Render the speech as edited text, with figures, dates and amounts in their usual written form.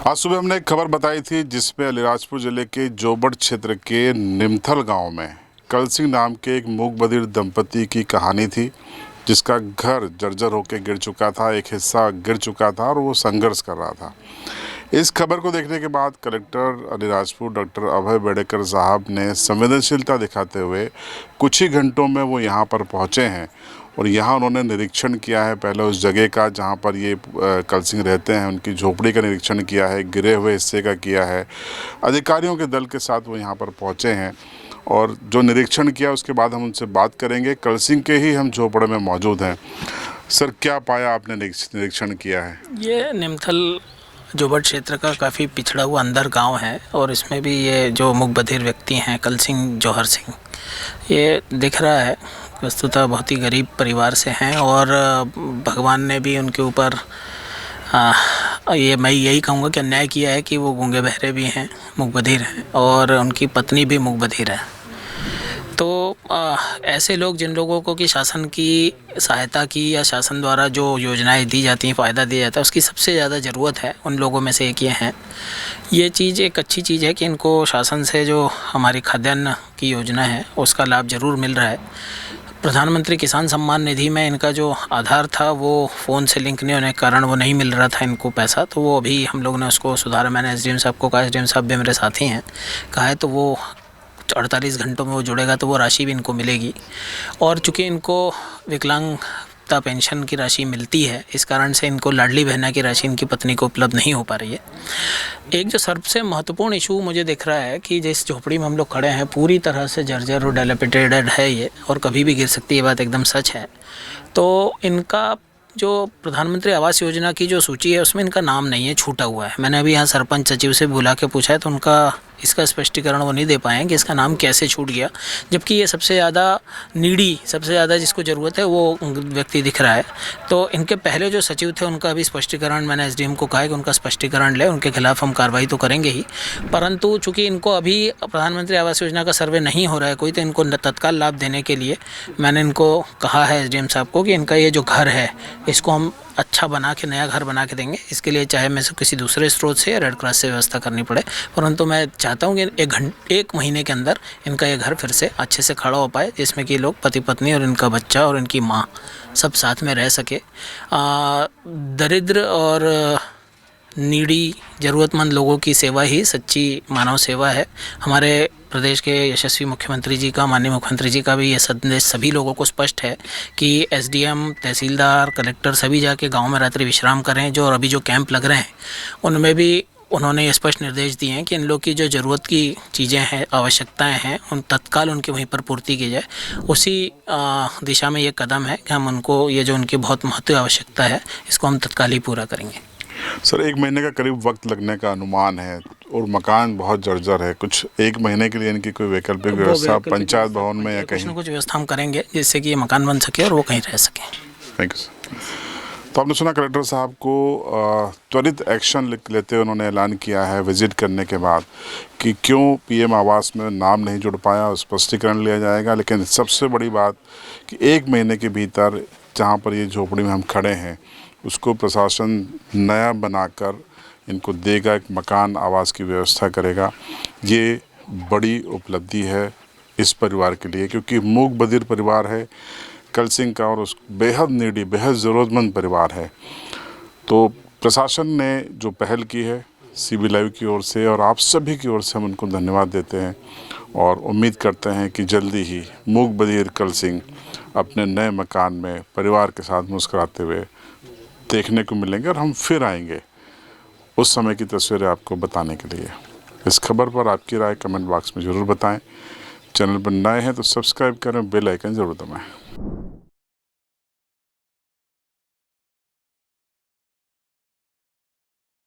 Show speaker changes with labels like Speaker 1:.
Speaker 1: आज सुबह हमने एक खबर बताई थी जिसमें अलीराजपुर जिले के जोबड़ क्षेत्र के निमथल गांव में कल सिंह नाम के एक मूक बधिर दंपति की कहानी थी, जिसका घर जर्जर होकर गिर चुका था, एक हिस्सा गिर चुका था और वो संघर्ष कर रहा था। इस खबर को देखने के बाद कलेक्टर अलीराजपुर डॉक्टर अभय बेडेकर साहब ने संवेदनशीलता दिखाते हुए कुछ ही घंटों में वो यहाँ पर पहुँचे हैं और यहाँ उन्होंने निरीक्षण किया है। पहले उस जगह का जहाँ पर ये कल सिंह रहते हैं, उनकी झोपड़ी का निरीक्षण किया है, गिरे हुए हिस्से का किया है। अधिकारियों के दल के साथ वो यहाँ पर पहुँचे हैं और जो निरीक्षण किया उसके बाद हम उनसे बात करेंगे। कल सिंह के ही हम झोपड़े में मौजूद हैं। सर, क्या पाया आपने, निरीक्षण किया है?
Speaker 2: ये निमथल जोबड़ क्षेत्र का काफ़ी पिछड़ा हुआ अंदर गांव है और इसमें भी ये जो मूक बधिर व्यक्ति हैं कल सिंह जौहर सिंह, ये दिख रहा है वस्तुतः बहुत ही गरीब परिवार से हैं और भगवान ने भी उनके ऊपर ये मैं यही कहूँगा कि अन्याय किया है कि वो गूंगे बहरे भी हैं, मूक बधिर हैं और उनकी पत्नी भी मूक बधिर है। तो ऐसे लोग, जिन लोगों को कि शासन की सहायता की या शासन द्वारा जो योजनाएं दी जाती हैं, फ़ायदा दिया जाता है, उसकी सबसे ज़्यादा ज़रूरत है, उन लोगों में से एक ये हैं। ये चीज़ एक अच्छी चीज़ है कि इनको शासन से जो हमारी खाद्यान्न की योजना है उसका लाभ ज़रूर मिल रहा है। प्रधानमंत्री किसान सम्मान निधि में इनका जो आधार था वो फ़ोन से लिंक नहीं होने के कारण वो नहीं मिल रहा था इनको पैसा, तो वो अभी हम लोग ने उसको सुधारा। मैंने एसडीएम साहब को कहा, एसडीएम साहब भी मेरे साथी हैं, कहा है तो वो 48 घंटों में वो जुड़ेगा तो वो राशि भी इनको मिलेगी। और चूँकि इनको विकलांगता पेंशन की राशि मिलती है, इस कारण से इनको लाडली बहना की राशि इनकी पत्नी को उपलब्ध नहीं हो पा रही है। एक जो सबसे महत्वपूर्ण इशू मुझे दिख रहा है कि जिस झोपड़ी में हम लोग खड़े हैं पूरी तरह से जर्जर और डिलेपिटेटेड है ये, और कभी भी गिर सकती है, ये बात एकदम सच है। तो इनका जो प्रधानमंत्री आवास योजना की जो सूची है उसमें इनका नाम नहीं है, छूटा हुआ है। मैंने अभी यहाँ सरपंच सचिव से बुला के पूछा है तो उनका इसका स्पष्टीकरण वो नहीं दे पाए हैं कि इसका नाम कैसे छूट गया, जबकि ये सबसे ज़्यादा नीडी, सबसे ज़्यादा जिसको ज़रूरत है वो व्यक्ति दिख रहा है। तो इनके पहले जो सचिव थे उनका अभी स्पष्टीकरण, मैंने एसडीएम को कहा है कि उनका स्पष्टीकरण ले, उनके खिलाफ हम कार्रवाई तो करेंगे ही, परंतु चूँकि इनको अभी प्रधानमंत्री आवास योजना का सर्वे नहीं हो रहा है कोई, तो इनको तत्काल लाभ देने के लिए मैंने इनको कहा है एसडीएम साहब को कि इनका ये जो घर है इसको हम अच्छा बना के, नया घर बना के देंगे। इसके लिए चाहे मैं से किसी दूसरे स्रोत से या रेड क्रॉस से व्यवस्था करनी पड़े, परंतु मैं चाहता हूँ कि एक महीने के अंदर इनका ये घर फिर से अच्छे से खड़ा हो पाए, जिसमें कि लोग पति पत्नी और इनका बच्चा और इनकी माँ सब साथ में रह सके। दरिद्र और नीडी ज़रूरतमंद लोगों की सेवा ही सच्ची मानव सेवा है। हमारे प्रदेश के यशस्वी मुख्यमंत्री जी का, माननीय मुख्यमंत्री जी का भी ये संदेश सभी लोगों को स्पष्ट है कि एसडीएम, तहसीलदार, कलेक्टर सभी जाके गांव में रात्रि विश्राम करें। जो अभी जो कैंप लग रहे हैं उनमें भी उन्होंने ये स्पष्ट निर्देश दिए हैं कि इन लोग की जो ज़रूरत की चीज़ें हैं, आवश्यकताएं हैं, उन तत्काल उनकी वहीं पर पूर्ति की जाए। उसी दिशा में ये कदम है कि हम उनको ये जो उनकी बहुत महत्वपूर्ण आवश्यकता है इसको हम तत्काल ही पूरा करेंगे।
Speaker 1: सर, एक महीने का करीब वक्त लगने का अनुमान है और मकान बहुत जर्जर है। कुछ एक महीने के लिए इनकी कोई वैकल्पिक व्यवस्था पंचायत भवन में या कहीं?
Speaker 2: कुछ व्यवस्था हम करेंगे जिससे कि ये मकान बन सके और वो कहीं रह सके।
Speaker 1: Thank you sir. तो आपने सुना कलेक्टर साहब को त्वरित एक्शन लेते हुए उन्होंने ऐलान किया है विजिट करने के बाद कि क्यों पीएम आवास में नाम नहीं जुड़ पाया, स्पष्टीकरण लिया जाएगा। लेकिन सबसे बड़ी बात कि एक महीने के भीतर जहाँ पर ये झोपड़ी में हम खड़े हैं उसको प्रशासन नया बनाकर इनको देगा, एक मकान आवास की व्यवस्था करेगा। ये बड़ी उपलब्धि है इस परिवार के लिए, क्योंकि मूक बधिर परिवार है कल सिंह का और उस बेहद नीडी, बेहद ज़रूरतमंद परिवार है। तो प्रशासन ने जो पहल की है CB लाइव की ओर से और आप सभी की ओर से हम उनको धन्यवाद देते हैं और उम्मीद करते हैं कि जल्दी ही मूक बधिर कल सिंह अपने नए मकान में परिवार के साथ मुस्कुराते हुए देखने को मिलेंगे और हम फिर आएंगे उस समय की तस्वीरें आपको बताने के लिए। इस खबर पर आपकी राय कमेंट बॉक्स में ज़रूर बताएं। चैनल पर नए हैं तो सब्सक्राइब करें, बेल आइकन ज़रूर दबाएं।